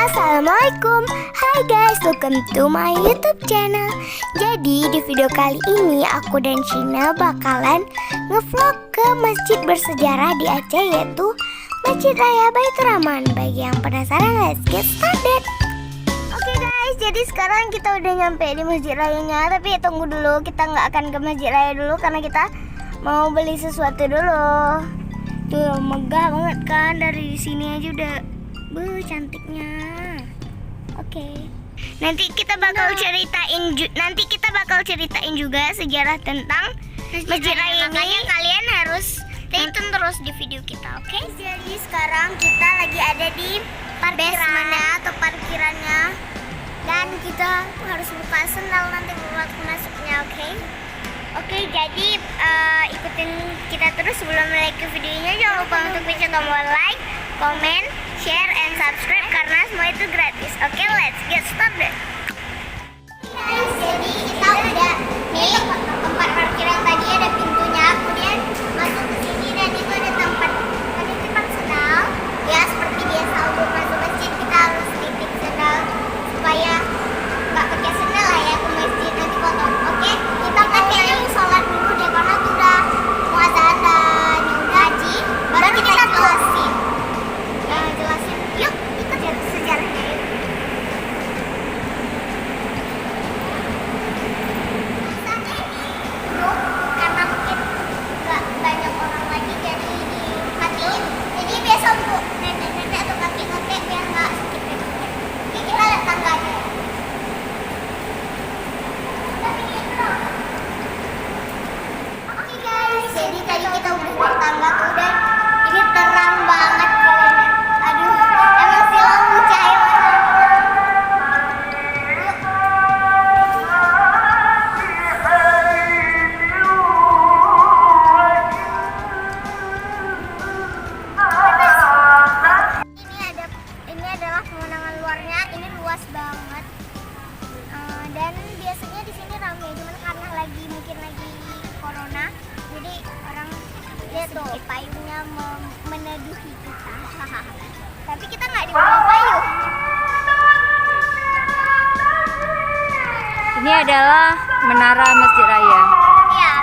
Assalamualaikum. Hai guys, welcome to my YouTube channel. Jadi di video kali ini aku dan Shina bakalan ngevlog ke masjid bersejarah di Aceh, yaitu Masjid Raya Baitur Rahman. Bagi yang penasaran, let's get started. Oke guys, jadi sekarang kita udah nyampe di Masjid Rayanya. Tapi tunggu dulu, kita nggak akan ke Masjid Raya dulu karena kita mau beli sesuatu dulu. Tuh megah banget kan, dari sini aja udah cantiknya. Oke. Nanti kita bakal ceritain juga sejarah tentang Masjid Raya ini. Makanya kalian harus stay tune terus di video kita, oke? Jadi sekarang kita lagi ada di parkirannya, dan kita harus buka sendal nanti waktu masuknya, oke? Oke, jadi ikutin kita terus. Sebelum mulai ke videonya, jangan lupa untuk pencet tombol like, comment, share, and subscribe karena semua itu gratis. Oke, let's get started. Guys, jadi kita udah nih tempat parkiran tadi ada pintunya, kemudian masuk ke sini dan itu ada tempat sendal. Ya seperti biasa untuk masuk masjid kita harus titip sendal supaya nggak pakai sendal lah ya ke masjid nanti kotor. Oke, kita kayaknya mau sholat dulu deh karena tuh udah mau azan dan ngaji. Baru kita jelasin. Yuk ikut ya sejarahnya yuk. Biasanya ini grup karena mungkin nggak banyak orang lagi jadi dimatiin. Jadi biasa untuk nenek-nenek atau kakek-kakek biar nggak sakit kakek. Oke, kita lihat tangganya. Oke guys, jadi tadi kita udah naik tangga tuh dan ini terang banget jalannya. Aduh, emang sih lampu cahaya mana? Ini adalah pemandangan luarnya. Ini luas banget. Dan biasanya di sini ramai, cuman karena mungkin lagi corona, jadi orang lihat tuh payungnya meneduhi kita. Tapi kita nggak di bawah payung. Ini adalah menara Masjid Raya. Iya.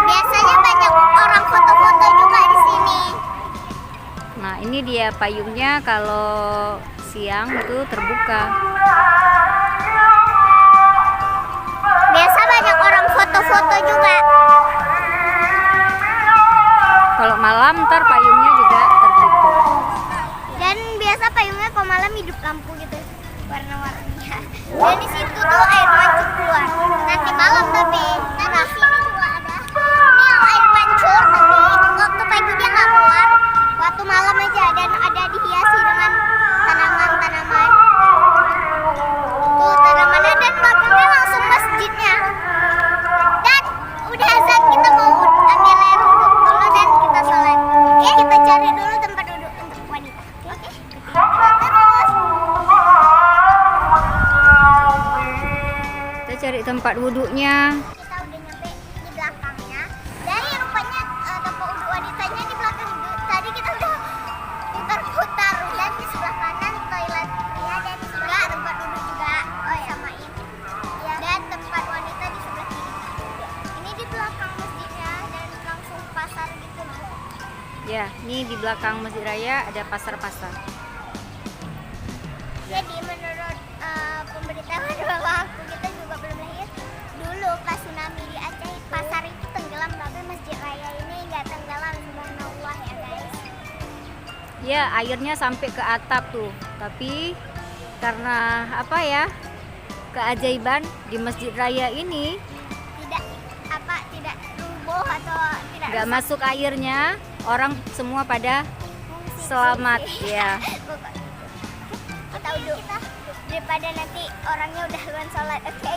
Biasanya banyak orang foto-foto juga di sini. Nah, ini dia payungnya, kalau siang itu terbuka. Biasa banyak orang foto-foto juga. Kalau malam ntar payungnya juga tertutup. Dan biasa payungnya kalau malam hidup lampu gitu warna-warninya. Dan di situ tuh air mancur keluar. Nanti malam tapi. Dan di sini juga ada. Ini yang air mancur tapi waktu pagi dia nggak keluar. Waktu malam aja, dan ada dihiasi dengan tanaman-tanaman. Tuh tanamannya, dan belakangnya langsung masjidnya. Dan udah azan, kita mau ambil air wudhu dulu dan kita sholat. Oke, kita cari dulu tempat duduk untuk wanita. Oke, terus. Kita cari tempat wudhunya. Kita udah nyampe di belakangnya. Dari rupanya tempat wudhu wanitanya di belakang. Tadi kita udah putar-putar, dan di sebelah kanan toilet pria dan di sebelah tempat duduk juga. Oh ya, sama ini. Ya. Dan tempat wanita di sebelah kiri. Ini di belakang masjidnya dan langsung pasar gitu loh. Ya, ini di belakang Masjid Raya ada pasar-pasar. Jadi menurut pemberitahuan bapak aku, kita juga belum lahir. Dulu pas tsunami di Aceh, pasar itu tenggelam, tapi Masjid Raya ini nggak tenggelam, subhanallah ya guys. Ya, airnya sampai ke atap tuh. Tapi karena apa ya? Keajaiban di Masjid Raya ini Tidak rubuh atau tidak nggak rusak. masuk airnya, orang semua pada Fungsi. selamat ya. Kita uduk daripada nanti orangnya udah duluan sholat, oke?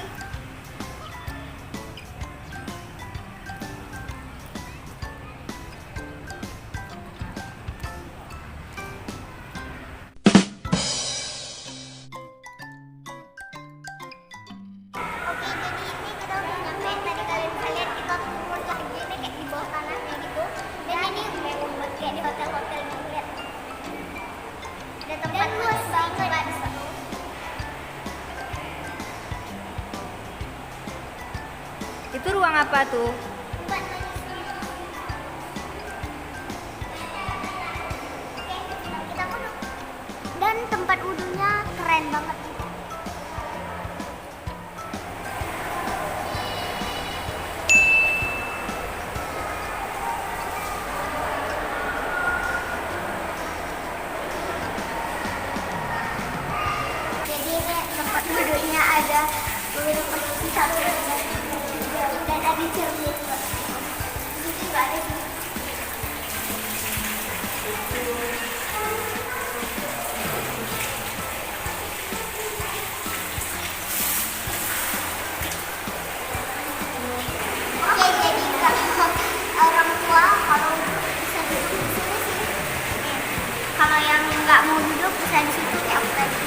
Oke, jadi ini kita udah nyampe. Tadi kalian bisa lihat kita turun lagi nih kayak di bawah tanahnya gitu. Dan ini Itu ruang apa tuh? Kita wudhu. Dan tempat wudhunya keren banget. Jadi ini tempat wudhunya ada beberapa sisi satu dan ada cermin. Ini juga ada sih. Oke, jadi kalau orang tua kalau bisa duduk di sini sih. Kalau yang nggak mau duduk bisa di situ kayak aku tadi.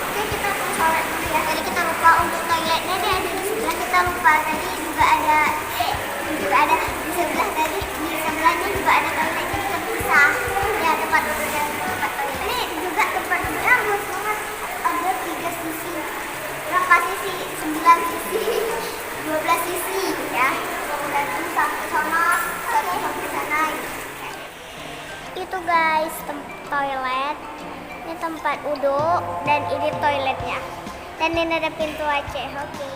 Oke, kita mau sholat dulu ya. Tadi kita lupa untuk toiletnya deh ada di sebelah. Kita lupa tadi juga ada di sebelah tadi di sebelahnya juga ada toilet jadi terpisah. Ya tempat duduk dan tempat toilet. Ini juga tempat duduknya luas banget. Ada 3 sisi. Berapa sisi? 9 sisi. 12 sisi ya. Satu sampai sana, satu sampai sana. Itu guys toilet. Ini tempat wudhu dan ini toiletnya. Dan ini ada pintu Aceh. Oke.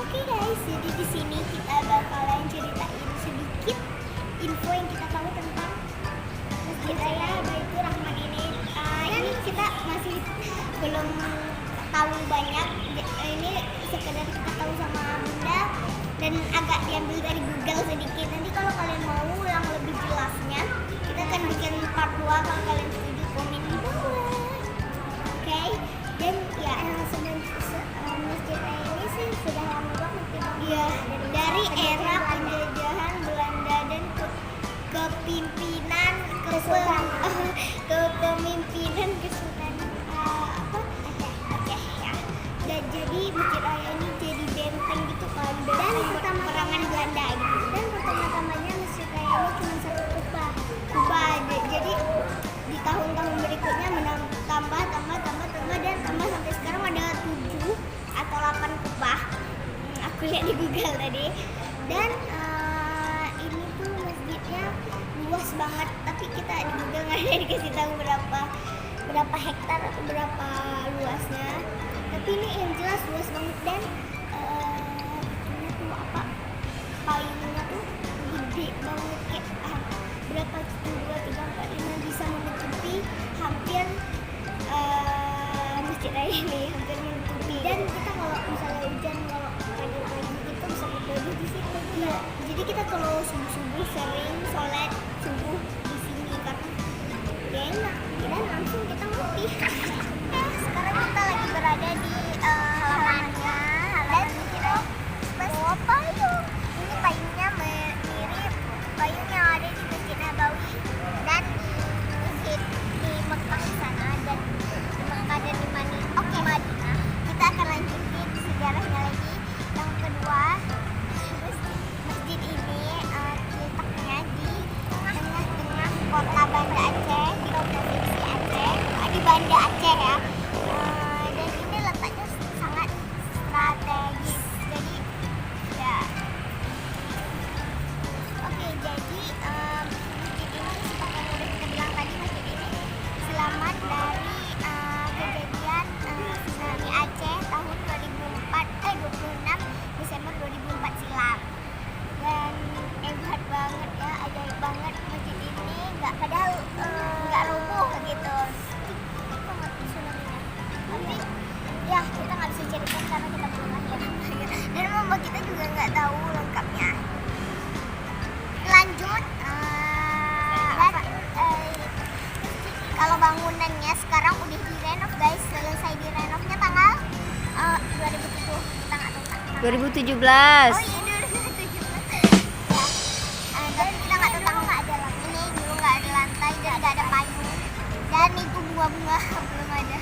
Oke guys, jadi di sini kita bakalan ceritain sedikit info yang kita tahu tentang Masjid Raya Baitur Rahman ini. Ini kita masih belum tahu banyak. Ini sekedar kita tahu sama Bunda dan agak diambil dari Google sedikit. Nanti kalau kalian mau yang lebih jelasnya, kita akan bikin part 2 kalau kalian setuju komen di bawah. Oke, dan ya Masjid Raya ini sih sudah lama banget ya, dari era penjajahan Belanda dan kepemimpinan Kesultanan Aceh ya. Dan jadi Masjid Raya ini jadi benteng gitu kan, dan perangan Belanda gitu. Dan pertama-tamanya Masjid Raya ini cuma satu kubah. Jadi di tahun-tahun berikutnya tambah dan tambah sampai sekarang ada 7 atau 8 kubah. Aku lihat di Google tadi. Dan ini tuh masjidnya luas banget, tapi kita di Google nggak ada dikasih tahu berapa hektar atau berapa luasnya. Tapi ini yang jelas luas banget dan ini tuh apa? Payungnya tuh gede banget kayak berapa? 1, 2, 3, 4, 5 bisa menutupi hampir Masjid Raya ini, hampir menutupi. Dan kita kalau misalnya hujan kalau pagi-pagi kita bisa berdiri di situ. Ya, jadi kita kalau subuh-subuh sering sholat subuh di sini karena ya enak. Dan langsung kita ngopi. Sekarang kita lagi berada di halamannya. Dan kita bawa payung. Ini payungnya mirip payung yang ada di Banda Aceh ya. Dan ini letaknya sangat strategis. Jadi ya. Oke, jadi masjid ini seperti yang udah kita bilang tadi, masjid ini selamat dari kejadian tsunami Aceh tahun 26 Desember 2004 silam. Dan hebat banget ya, ajaib banget masjid ini, padahal nggak roboh gitu. Sedikit banget tsunami-nya. Tapi ya kita nggak bisa ceritakan karena kita belum lahir. Dan mama kita juga nggak tahu lengkapnya. Lanjut, kalau bangunannya sekarang udah direnov guys, selesai direnovnya tanggal 2007, kita nggak tahu tanggal. 2017. Oh iya 2017. Ya, tapi kita nggak tahu tanggal, nggak ada lantai. Ini dulu nggak ada lantai dan nggak ada payung. Dan itu bunga-bunga belum ada.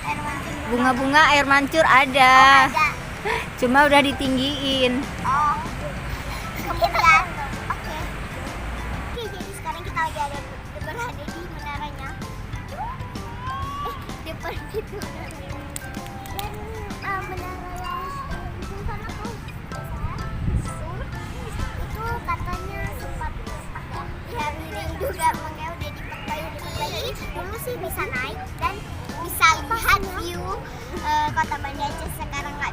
Air mancur. Bunga-bunga air mancur ada. Oh, ada. Cuma udah ditinggiin. Oh. Kemudian, oke, jadi sekarang kita lagi berada di menaranya. Depan itu. Dan menara yang di sana tuh itu katanya sempat ya miring juga, makanya udah diperbaiki. Dulu sih bisa naik dan bisa lihat view kota Banda Aceh. Sekarang nggak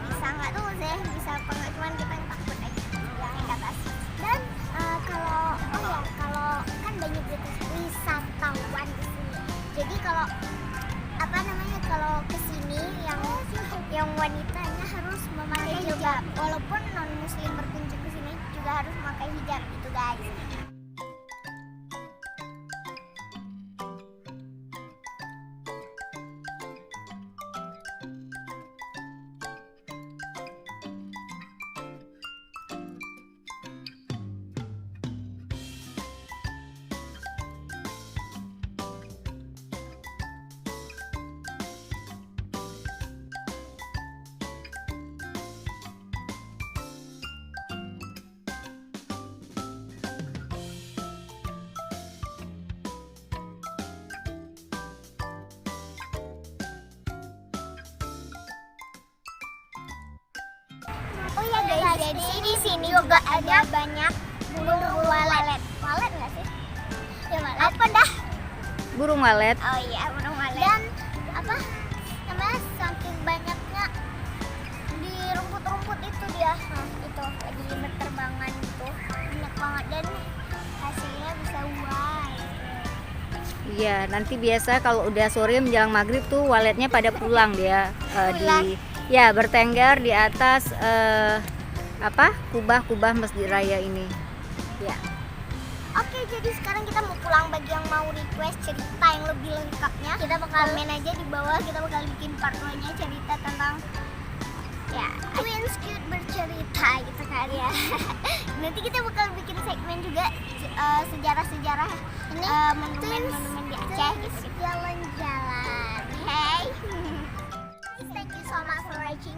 tahu sih bisa apa nggak, cuman kita yang takut aja naik ke atas. Dan kalau kan banyak wisatawan di sini, jadi kalau kalau kesini yang wanitanya harus memakai jilbab, walaupun non muslim berkunjung ke sini juga harus memakai hijab itu guys. Oh ya guys, jadi di sini juga ada banyak burung walet. Walet nggak sih? Ya walet. Apa dah? Burung walet. Oh iya, burung walet. Dan apa namanya, saking banyaknya di rumput-rumput itu dia. Itu lagi berterbangan gitu. Banyak banget dan hasilnya bisa wide. Iya, nanti biasa kalau udah sore menjelang maghrib tuh waletnya pada pulang dia bertengger di atas kubah Masjid Raya ini. Ya. Oke, jadi sekarang kita mau pulang. Bagi yang mau request cerita yang lebih lengkapnya, kita bakal komen aja di bawah. Kita bakal bikin part 2-nya cerita tentang ya Twins Cute bercerita gitu kan ya. Nanti kita bakal bikin segmen juga sejarah-sejarah monumen-monumen di Aceh gitu. Jalan-jalan. Hey. Thank you so much for watching.